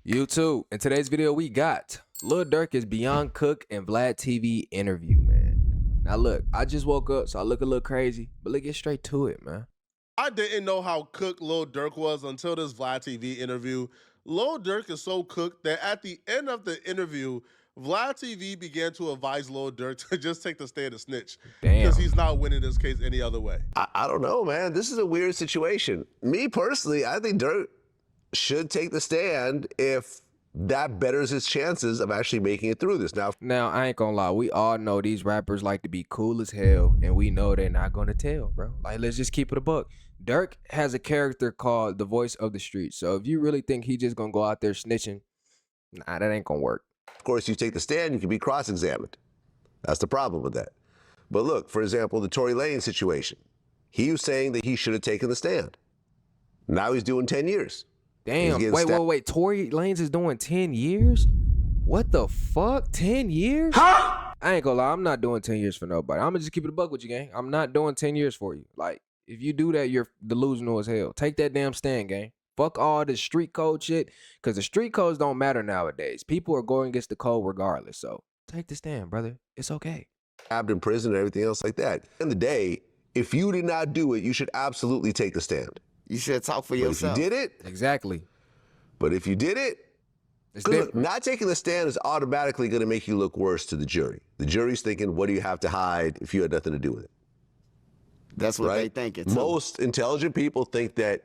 YouTube. In today's video, we got Lil Durk is Beyond Cook and VladTV interview, man. Now look, I just woke up, so I look a little crazy, but let's get straight to it, man. I didn't know how cooked Lil Durk was until this VladTV interview. Lil Durk is so cooked that at the end of the interview, VladTV began to advise Lil Durk to just take the stand and snitch. Because he's not winning this case any other way. I don't know, man. This is a weird situation. Me personally, I think Durk should take the stand if that betters his chances of actually making it through this. Now, I ain't gonna lie. We all know these rappers like to be cool as hell, and we know they're not gonna tell, bro. Like, let's just keep it a buck. Durk has a character called the voice of the street. So if you really think he just gonna go out there snitching, nah, that ain't gonna work. Of course, you take the stand, you can be cross-examined. That's the problem with that. But look, for example, the Tory Lanez situation. He was saying that he should have taken the stand. Now he's doing 10 years. Damn, wait. Tory Lanez is doing 10 years? What the fuck? 10 years? Huh? I ain't gonna lie, I'm not doing 10 years for nobody. I'm gonna just keep it a buck with you, gang. I'm not doing 10 years for you. Like, if you do that, you're delusional as hell. Take that damn stand, gang. Fuck all this street code shit, because the street codes don't matter nowadays. People are going against the code regardless, so take the stand, brother. It's okay. Stabbed in prison and everything else like that. At the end of the day, if you did not do it, you should absolutely take the stand. You should talk for but yourself. If you did it, exactly. But if you did it, look, not taking the stand is automatically going to make you look worse to the jury. The jury's thinking, what do you have to hide if you had nothing to do with it? That's what they think. Most intelligent people think that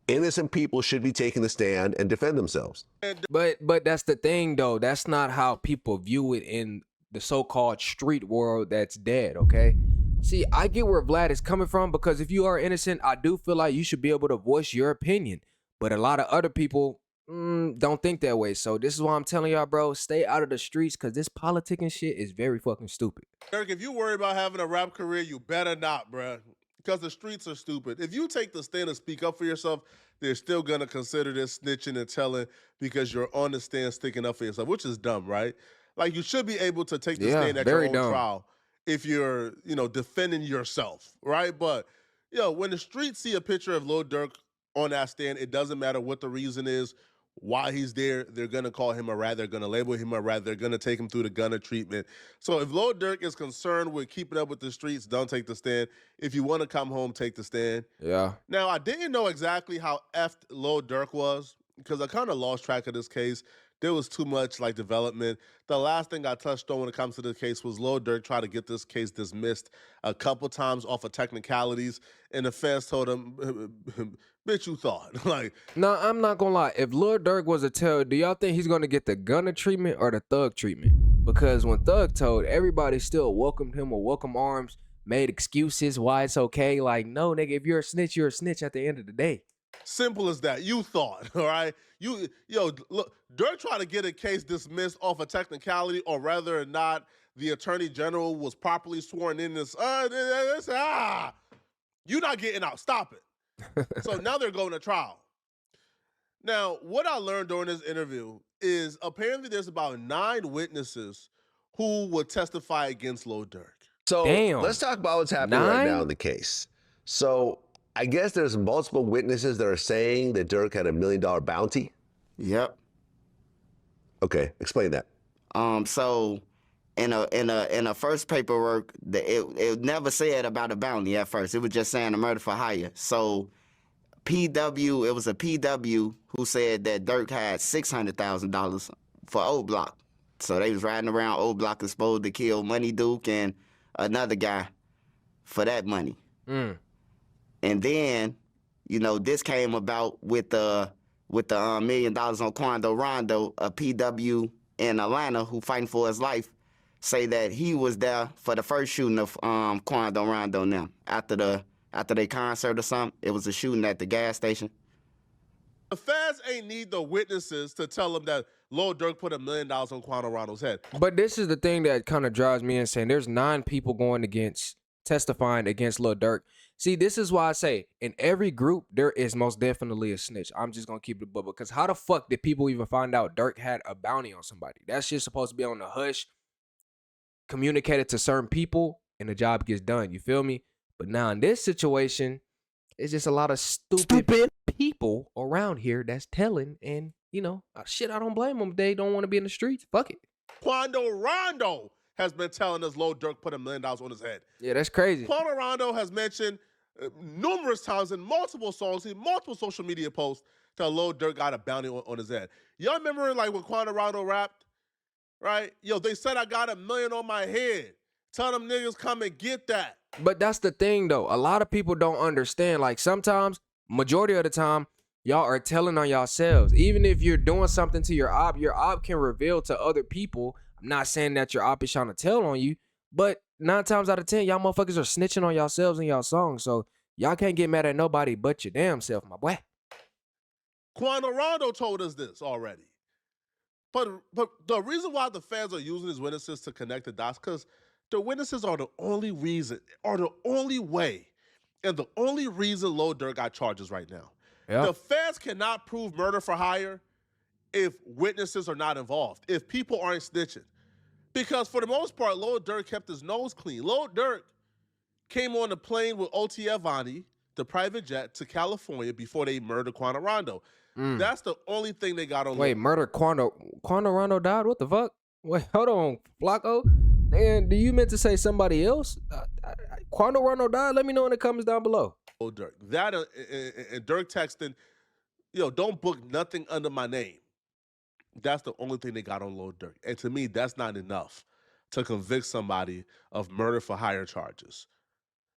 innocent people should be taking the stand and defend themselves. But that's the thing, though. That's not how people view it in the so-called street world that's dead, okay? See, I get where Vlad is coming from, because if you are innocent, I do feel like you should be able to voice your opinion. But a lot of other people don't think that way. So this is why I'm telling y'all, bro, stay out of the streets, because this politicking shit is very fucking stupid. Durk, if you worry about having a rap career, you better not, bro, because the streets are stupid. If you take the stand and speak up for yourself, they're still going to consider this snitching and telling because you're on the stand sticking up for yourself, which is dumb, right? Like, you should be able to take the stand at your own trial if you're, defending yourself, right? But, when the streets see a picture of Lil Durk on that stand, it doesn't matter what the reason is, why he's there. They're going to call him a rat. They're going to label him a rat. They're going to take him through the gunner treatment. So if Lil Durk is concerned with keeping up with the streets, don't take the stand. If you want to come home, take the stand. Yeah. Now, I didn't know exactly how effed Lil Durk was, because I kind of lost track of this case. There was too much development. The last thing I touched on when it comes to this case was Lil Durk tried to get this case dismissed a couple times off of technicalities, and the feds told him, bitch, you thought. No, I'm not gonna lie. If Lil Durk was a tell, do y'all think he's gonna get the gunner treatment or the thug treatment? Because when Thug told, everybody still welcomed him with welcome arms, made excuses why it's okay. Like, no, nigga, if you're a snitch, you're a snitch at the end of the day. Simple as that. You thought, all right? Look, Durk tried to get a case dismissed off a technicality, or whether or not the attorney general was properly sworn in this. You're not getting out. Stop it. So now they're going to trial. Now, what I learned during this interview is apparently there's about 9 witnesses who would testify against Lil Durk. So let's talk about what's happening right now in the case. So I guess there's multiple witnesses that are saying that Durk had $1 million bounty. Yep. Okay, explain that. So in a first paperwork, it never said about a bounty at first. It was just saying a murder for hire. So it was a PW who said that Durk had $600,000 for Old Block. So they was riding around Old Block exposed to kill Money Duke and another guy for that money. And then, this came about with the $1 million on Quando Rondo, a PW in Atlanta who fighting for his life, say that he was there for the first shooting of Quando Rondo now. After their concert or something, it was a shooting at the gas station. The feds ain't need the witnesses to tell them that Lil Durk put $1 million on Quando Rondo's head. But this is the thing that kind of drives me insane. There's 9 people testifying against Lil Durk. See, this is why I say in every group there is most definitely a snitch. I'm just gonna keep it above, because how the fuck did people even find out Durk had a bounty on somebody? That's just supposed to be on the hush, communicated to certain people, and the job gets done. You feel me? But now in this situation, it's just a lot of stupid people around here that's telling, and you know, shit, I don't blame them if they don't want to be in the streets. Fuck it. Quando Rondo has been telling us Lil Durk put $1 million on his head. Yeah, that's crazy. Quando Rondo has mentioned numerous times in multiple songs, in multiple social media posts, that Lil Durk got a bounty on his head. Y'all remember like when Quando Rondo rapped, right? Yo, they said I got $1 million on my head. Tell them niggas come and get that. But that's the thing though. A lot of people don't understand. Like sometimes, majority of the time, y'all are telling on yourselves. Even if you're doing something to your op can reveal to other people. I'm not saying that your op is trying to tell on you, but 9 times out of 10, y'all motherfuckers are snitching on yourselves and y'all songs. So y'all can't get mad at nobody but your damn self, my boy. Quando Rondo told us this already. But the reason why the fans are using these witnesses to connect the dots, because the witnesses are the only reason, or the only way, and the only reason Lil Durk got charges right now. Yep. The feds cannot prove murder for hire if witnesses are not involved, if people aren't snitching. Because for the most part, Lil Durk kept his nose clean. Lil Durk came on the plane with O.T. Avani, the private jet, to California before they murdered Quando Rondo. That's the only thing they got on. Wait, murder Quando Rondo died? What the fuck? Wait, hold on, Flacco. And do you meant to say somebody else? Quando Rondo died? Let me know in the comments down below. Lil Durk. That and Durk texting, yo, don't book nothing under my name. That's the only thing they got on Lil Durk. And to me, that's not enough to convict somebody of murder for hire charges.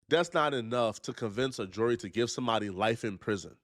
That's not enough to convince a jury to give somebody life in prison.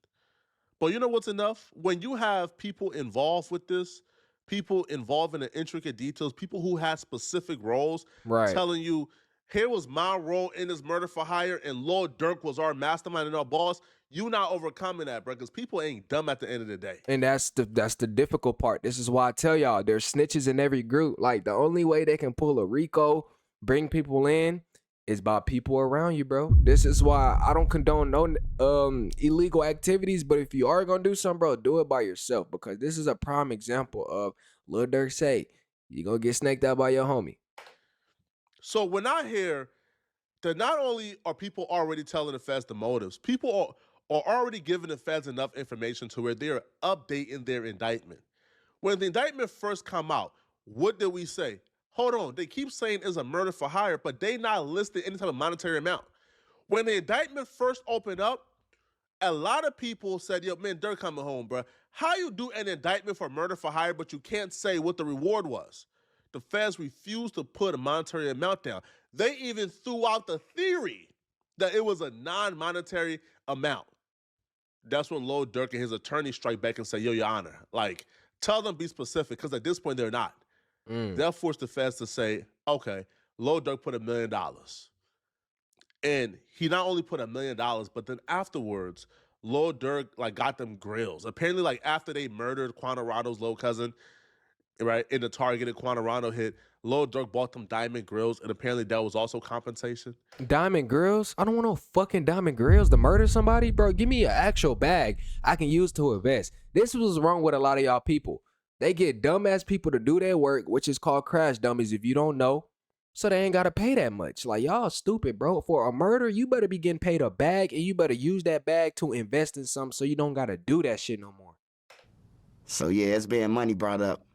But you know what's enough? When you have people involved with this, people involved in the intricate details, people who had specific roles, Right. telling you, here was my role in this murder for hire, and Lil Durk was our mastermind and our boss. You not overcoming that, bro, because people ain't dumb at the end of the day. And that's the difficult part. This is why I tell y'all, there's snitches in every group. Like, the only way they can pull a RICO, bring people in, is by people around you, bro. This is why I don't condone no illegal activities, but if you are gonna do something, bro, do it by yourself, because this is a prime example of Lil Durk say, you gonna get snaked out by your homie. So when I hear that not only are people already telling the feds the motives, people are already giving the feds enough information to where they're updating their indictment. When the indictment first come out, what did we say? Hold on, they keep saying it's a murder for hire, but they not listed any type of monetary amount. When the indictment first opened up, a lot of people said, yo, man, Durk coming home, bro. How you do an indictment for murder for hire, but you can't say what the reward was? The feds refused to put a monetary amount down. They even threw out the theory that it was a non-monetary amount. That's when Lil Durk and his attorney strike back and say, yo, your honor, like, tell them be specific, because at this point they're not. They'll force the feds to say, okay, Lil Durk put $1 million. And he not only put $1 million, but then afterwards, Lil Durk like got them grills. Apparently, like after they murdered Quando Rondo's little cousin, right, in the targeted Quando Rondo hit, Lil Durk bought them diamond grills, and apparently that was also compensation. Diamond grills? I don't want no fucking diamond grills to murder somebody, bro. Give me an actual bag I can use to invest. This was wrong with a lot of y'all people. They get dumbass people to do their work, which is called crash dummies if you don't know. So they ain't got to pay that much. Like, y'all stupid, bro. For a murder, you better be getting paid a bag, and you better use that bag to invest in something so you don't got to do that shit no more. So yeah, it's being money brought up.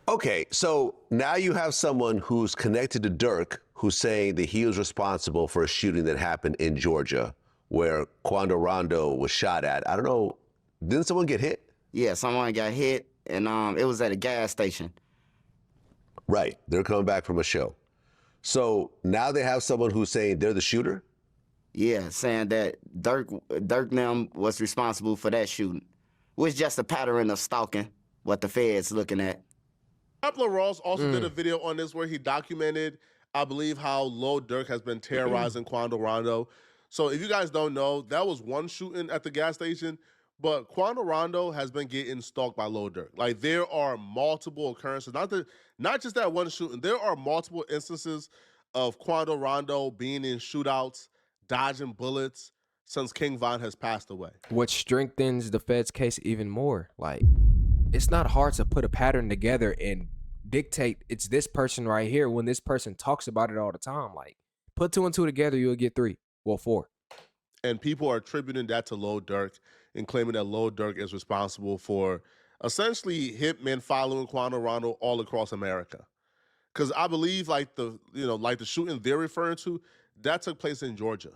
Okay, so now you have someone who's connected to Durk who's saying that he was responsible for a shooting that happened in Georgia where Quando Rondo was shot at. I don't know, didn't someone get hit? Yeah, someone got hit, and it was at a gas station. Right, they're coming back from a show. So now they have someone who's saying they're the shooter? Yeah, saying that Durk them was responsible for that shooting, which just a pattern of stalking, what the feds looking at. Pablo Ross also did a video on this where he documented, I believe, how Lil Durk has been terrorizing Quando Rondo. So if you guys don't know, that was one shooting at the gas station, but Quando Rondo has been getting stalked by Lil Durk. Like, there are multiple occurrences, not just that one shooting. There are multiple instances of Quando Rondo being in shootouts, dodging bullets since King Von has passed away. Which strengthens the Fed's case even more. Like, it's not hard to put a pattern together and dictate it's this person right here when this person talks about it all the time. Like, put 2 and 2 together, you'll get 3. Well, 4. And people are attributing that to Lil Durk and claiming that Lil Durk is responsible for essentially hitmen following Quando Rondo all across America. Because I believe like the shooting they're referring to, that took place in Georgia.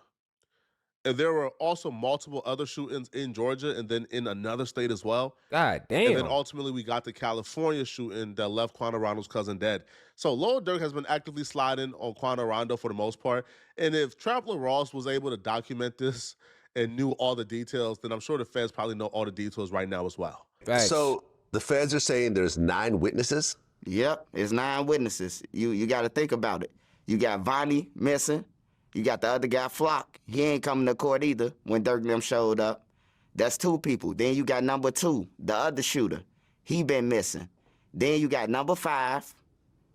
And there were also multiple other shootings in Georgia and then in another state as well. God And then damn. ultimately we got the California shooting that left Quando Rondo's cousin dead. So Lil Durk has been actively sliding on Quando Rondo for the most part. And if Traveler Ross was able to document this and knew all the details, then I'm sure the feds probably know all the details right now as well. Facts. So the feds are saying there's 9 witnesses? Yep, it's 9 witnesses. You got to think about it. You got Vonnie missing. You got the other guy, Flock. He ain't coming to court either when Durk and them showed up. That's 2 people. Then you got number 2, the other shooter. He been missing. Then you got number 5.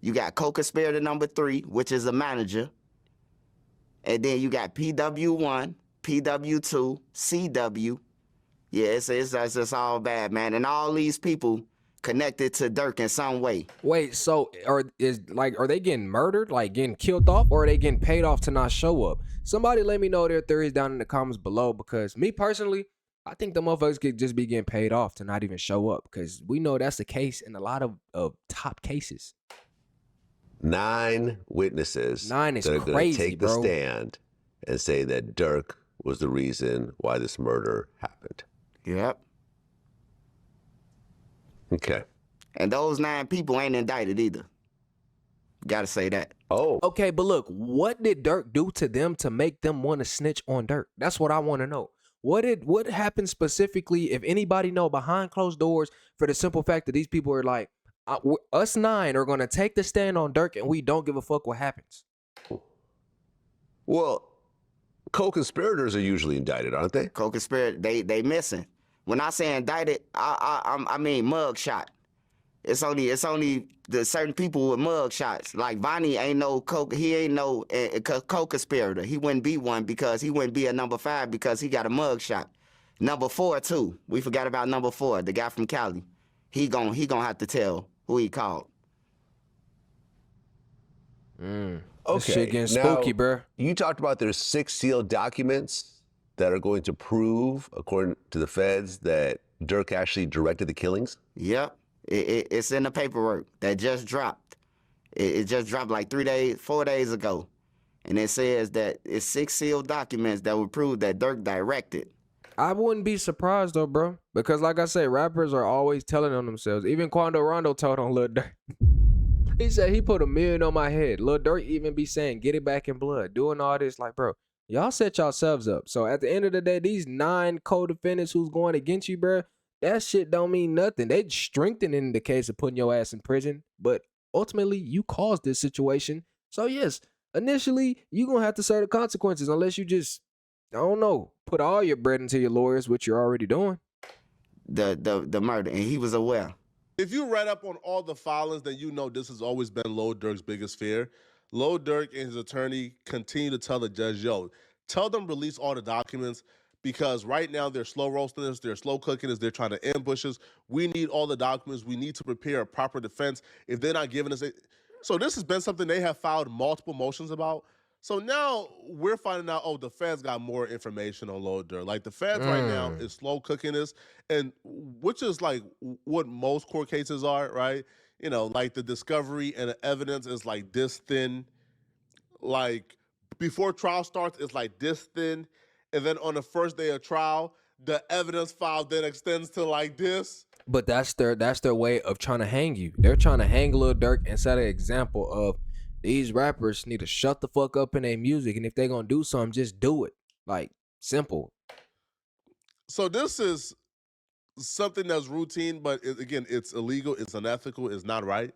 You got co-conspirator number 3, which is a manager. And then you got PW1, PW2, CW. Yeah, it's just all bad, man. And all these people connected to Durk in some way. Wait, so are they getting murdered, like getting killed off, or are they getting paid off to not show up? Somebody let me know their theories down in the comments below, because me personally, I think the motherfuckers could just be getting paid off to not even show up, because we know that's the case in a lot of top cases. 9 witnesses 9 is that are going crazy, to take bro. the stand and say that Durk was the reason why this murder happened. Yep. Okay. And those 9 people ain't indicted either. Gotta say that. Oh. Okay, but look, what did Durk do to them to make them want to snitch on Durk? That's what I want to know. What happened specifically, if anybody know, behind closed doors, for the simple fact that these people are like, us 9 are going to take the stand on Durk and we don't give a fuck what happens? Well, co-conspirators are usually indicted, aren't they? Co-conspirator, they missing. When I say indicted, I mean mug shot. It's only the certain people with mug shots. Like Vonnie ain't no co-conspirator. He wouldn't be one because he wouldn't be a number 5 because he got a mug shot. Number 4 too. We forgot about number 4, the guy from Cali. He gonna have to tell who he called. This Okay. shit getting now, spooky, bro. You talked about there's 6 sealed documents that are going to prove, according to the feds, that Durk actually directed the killings? Yep. It's in the paperwork that just dropped. It just dropped like 4 days ago. And it says that it's 6 sealed documents that would prove that Durk directed. I wouldn't be surprised though, bro, because like I say, rappers are always telling on themselves. Even Quando Rondo told on Lil Durk. He said he put $1 million on my head. Lil Durk even be saying, get it back in blood, doing all this. Like, bro, y'all set yourselves up. So at the end of the day, these 9 co-defendants who's going against you, bro, that shit don't mean nothing. They strengthening the case of putting your ass in prison, but ultimately you caused this situation. So yes, initially you gonna have to serve the consequences unless you just, I don't know, put all your bread into your lawyers, which you're already doing. The murder, and he was aware. If you read up on all the filings, then you know this has always been Lil Durk's biggest fear. Lil Durk and his attorney continue to tell the judge, yo, tell them release all the documents, because right now they're slow roasting us, they're slow cooking us, they're trying to ambush us. We need all the documents. We need to prepare a proper defense. If they're not giving us it. So this has been something they have filed multiple motions about. So now we're finding out, oh, the feds got more information on Lil Durk. Like the feds right now is slow cooking this, and which is like what most court cases are, right? You know, like the discovery and the evidence is like this thin. Like before trial starts, it's like this thin. And then on the first day of trial, the evidence file then extends to like this. But that's their way of trying to hang you. They're trying to hang Lil Durk and set an example of these rappers need to shut the fuck up in their music, and if they're gonna do something, just do it. Like, simple. So this is something that's routine, but again, it's illegal, it's unethical, it's not right.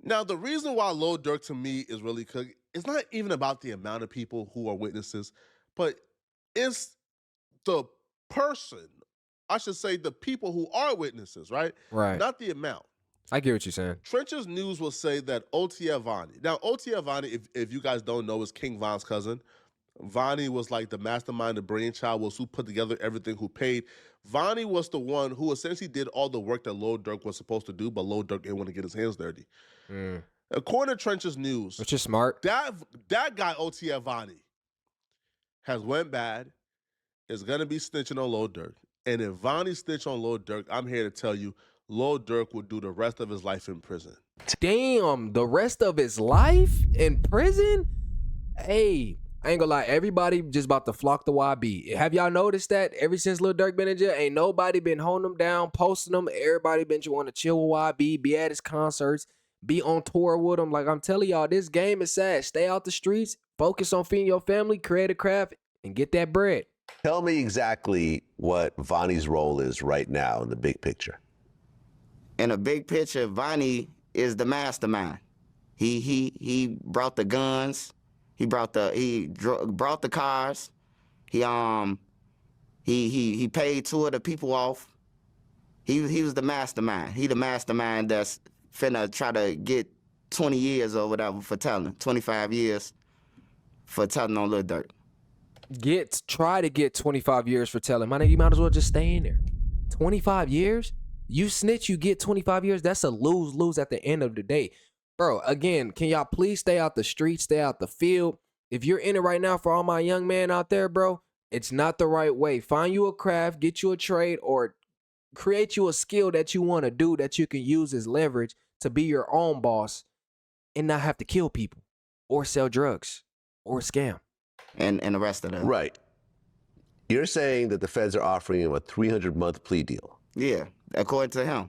Now, the reason why Lil Durk to me is really cooked, it's not even about the amount of people who are witnesses, but it's the person, I should say the people who are witnesses, right? Right. Not the amount. I get what you're saying. Trenches News will say that OTF Vonnie. Now, OTF Vonnie, if you guys don't know, is King Von's cousin. Vonnie was like the mastermind, the brainchild, was who put together everything, who paid. Vonnie was the one who essentially did all the work that Lil Durk was supposed to do, but Lil Durk didn't want to get his hands dirty. According to Trenches News, Which is smart. that guy, OTF Vonnie, has went bad, is going to be snitching on Lil Durk. And if Vonnie snitch on Lil Durk, I'm here to tell you, Lil Durk will do the rest of his life in prison. Damn, the rest of his life in prison? Hey, I ain't gonna lie, everybody just about to flock to YB. Have y'all noticed that ever since Lil Durk been in jail, ain't nobody been holding him down, posting him. Everybody been want to chill with YB, be at his concerts, be on tour with him. Like I'm telling y'all, this game is sad. Stay out the streets, focus on feeding your family, create a craft, and get that bread. Tell me exactly what Vonnie's role is right now in the big picture. In the big picture, Vonnie is the mastermind. He brought the guns. He brought the cars. He paid 2 of the people off. He was the mastermind. He the mastermind that's finna try to get 20 years or whatever for telling, 25 years for telling on Lil Durk. Try to get 25 years for telling. My nigga, you might as well just stay in there. 25 years? You snitch, you get 25 years. That's a lose-lose at the end of the day. Bro, again, can y'all please stay out the street, stay out the field? If you're in it right now, for all my young men out there, bro, it's not the right way. Find you a craft, get you a trade, or create you a skill that you want to do that you can use as leverage to be your own boss and not have to kill people or sell drugs or scam. And the rest of them. Right. You're saying that the feds are offering him a 300-month plea deal. Yeah, according to him.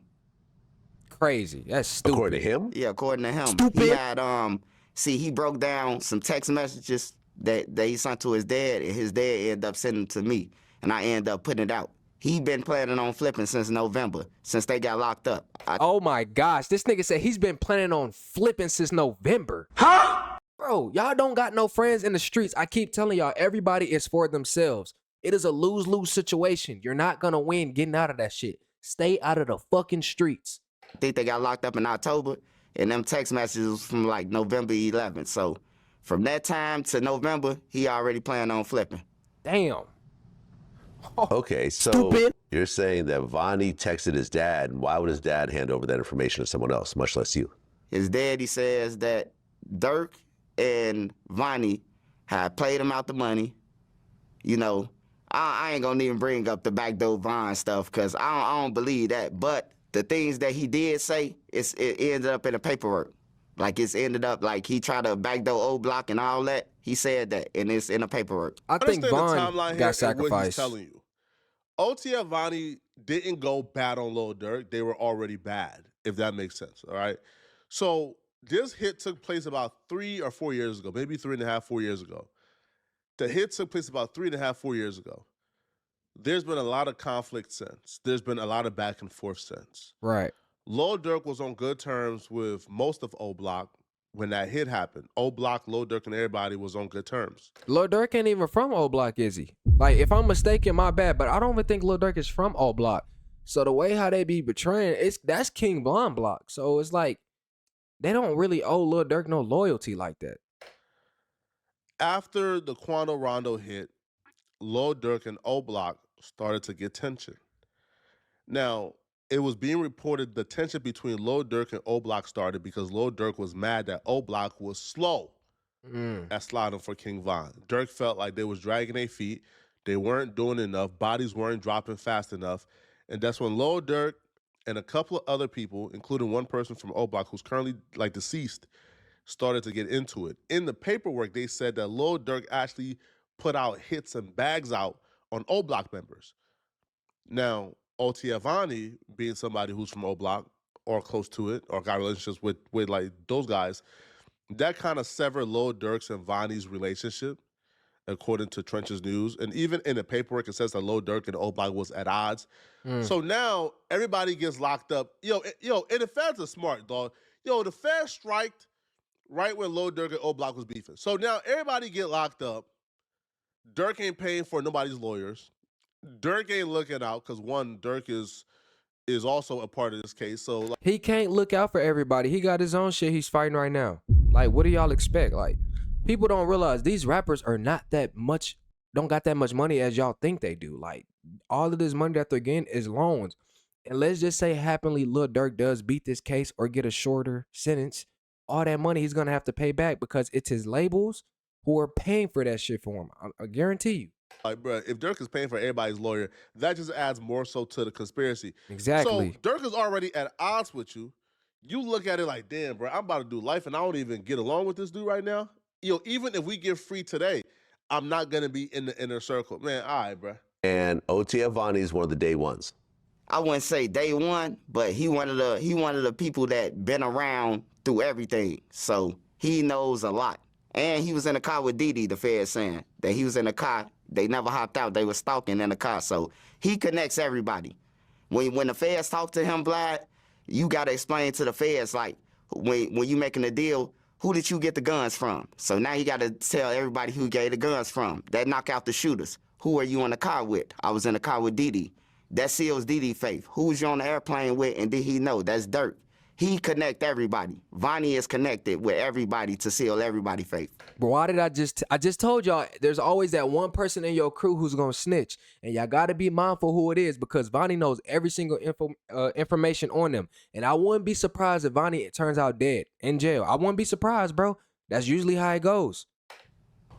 Crazy. That's stupid. According to him? Yeah, according to him. Stupid. He had he broke down some text messages that he sent to his dad, and his dad ended up sending them to me, and I ended up putting it out. He been planning on flipping since November, since they got locked up. Oh my gosh, this nigga said he's been planning on flipping since November. Huh? Bro, y'all don't got no friends in the streets. I keep telling y'all, everybody is for themselves. It is a lose-lose situation. You're not gonna win getting out of that shit. Stay out of the fucking streets. I think they got locked up in October, and them text messages was from like November 11th. So from that time to November, he already planned on flipping. Damn. Okay, so Stupid. You're saying that Vonnie texted his dad, and why would his dad hand over that information to someone else, much less you? His daddy says that Durk and Vonnie had played him out the money. You know, I ain't gonna even bring up the backdoor Von stuff because I don't believe that. But the things that he did say, it ended up in the paperwork. Like it's ended up like he tried to backdoor O Block and all that. He said that, and it's in the paperwork. I think Von timeline got here sacrificed. and what he's telling you. OTF Vonnie didn't go bad on Lil Durk. They were already bad, if that makes sense, all right? So this hit took place about 3 or 4 years ago, maybe 3.5, 4 years ago. The hit took place about 3.5, 4 years ago. There's been a lot of conflict since. There's been a lot of back and forth since. Right. Lil Durk was on good terms with most of O Block when that hit happened. O Block, Lil Durk, and everybody was on good terms. Lil Durk ain't even from O Block, is he? Like, if I'm mistaken, my bad, but I don't even think Lil Durk is from O Block. So the way how they be betraying, that's King Blonde Block. So it's like, they don't really owe Lil Durk no loyalty like that. After the Quando Rondo hit, Lil Durk and O Block started to get tension. Now, it was being reported the tension between Lil Durk and O Block started because Lil Durk was mad that O Block was slow at sliding for King Von. Durk felt like they was dragging their feet. They weren't doing enough. Bodies weren't dropping fast enough. And that's when Lil Durk and a couple of other people, including one person from O Block who's currently like deceased, started to get into it. In the paperwork, they said that Lil Durk actually put out hits and bags out on O Block members. Now, OTF Vonnie, being somebody who's from O Block or close to it or got relationships with like those guys, that kind of severed Lil Durk's and Vonnie's relationship, according to Trench's News. And even in the paperwork, it says that Lil Durk and O Block was at odds. So now everybody gets locked up. Yo, and the feds are smart, dog. Yo, the feds striked right when Lil Durk and O Block was beefing. So now everybody get locked up. Durk ain't paying for nobody's lawyers. Durk ain't looking out because one, Durk is also a part of this case. So like, He can't look out for everybody. He got his own shit he's fighting right now. Like, what do y'all expect? Like, people don't realize these rappers are not that much, don't got that much money as y'all think they do. Like, all of this money that they're getting is loans. And let's just say happily Lil Durk does beat this case or get a shorter sentence. All that money he's going to have to pay back because it's his labels who are paying for that shit for him. I guarantee you. Like, bro, if Durk is paying for everybody's lawyer, that just adds more so to the conspiracy. Exactly. So Durk is already at odds with you. You look at it like, damn, bro, I'm about to do life and I don't even get along with this dude right now. Yo, even if we get free today, I'm not going to be in the inner circle. Man, all right, bro. And OTF Vonnie is one of the day ones. I wouldn't say day one, but he one of the people that been around through everything. So he knows a lot. And he was in the car with Didi, the Fed saying that he was in the car. They never hopped out. They were stalking in the car. So he connects everybody. When the feds talk to him, Vlad, you got to explain to the feds, like, when you making a deal, who did you get the guns from? So now you got to tell everybody who gave the guns from. That knock out the shooters. Who are you in the car with? I was in the car with Didi. That seals Didi faith. Who was you on the airplane with, and did he know? That's Durk. He connect everybody. Vonnie is connected with everybody to seal everybody faith. But why did I just told y'all there's always that one person in your crew who's gonna snitch, and y'all gotta be mindful who it is, because Vonnie knows every single information on them. And I wouldn't be surprised if Vonnie turns out dead in jail. I wouldn't be surprised, bro. That's usually how it goes.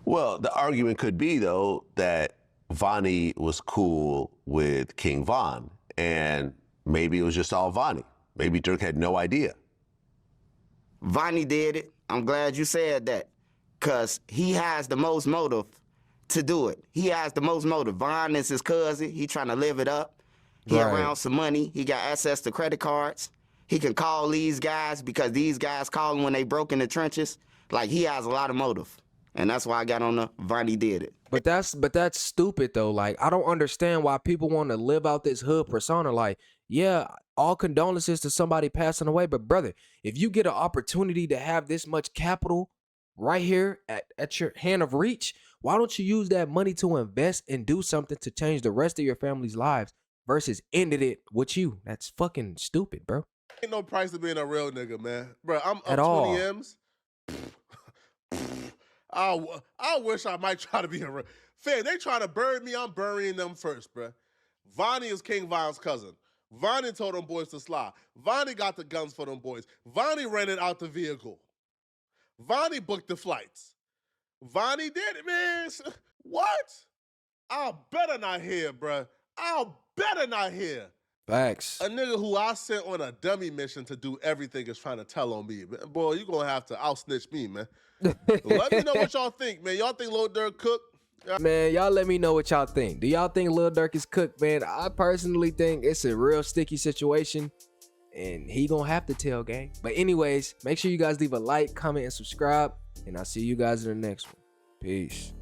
Well, the argument could be, though, that Vonnie was cool with King Von, and maybe it was just all Vonnie. Maybe Durk had no idea. Vonnie did it. I'm glad you said that, because he has the most motive to do it. He has the most motive. Von is his cousin. He trying to live it up. He Right. around some money. He got access to credit cards. He can call these guys because these guys call him when they broke in the trenches. Like, he has a lot of motive. And that's why I got on the Vonnie did it. But that's stupid though. Like, I don't understand why people want to live out this hood persona. Like, yeah, all condolences to somebody passing away, but brother, if you get an opportunity to have this much capital right here at your hand of reach, why don't you use that money to invest and do something to change the rest of your family's lives versus ended it with you? That's fucking stupid, bro. Ain't no price to being a real nigga, man. Bro, I'm up At all. 20 M's. I wish I might try to be a real. Fam, they try to bury me, I'm burying them first, bro. Vonnie is King Von's cousin. Vonnie told them boys to slide. Vonnie got the guns for them boys. Vonnie rented out the vehicle. Vonnie booked the flights. Vonnie did it, man. What? I'll better not hear, bruh. I'll better not hear. Facts. A nigga who I sent on a dummy mission to do everything is trying to tell on me. Man. Boy, you gonna have to out-snitch me, man. Let me know what y'all think, man. Y'all think Lil Durk cooked? Man, y'all let me know what y'all think. Do y'all think Lil Durk is cooked, man? I personally think it's a real sticky situation, and he gonna have to tell, gang. But anyways, make sure you guys leave a like, comment, and subscribe, and I'll see you guys in the next one. Peace.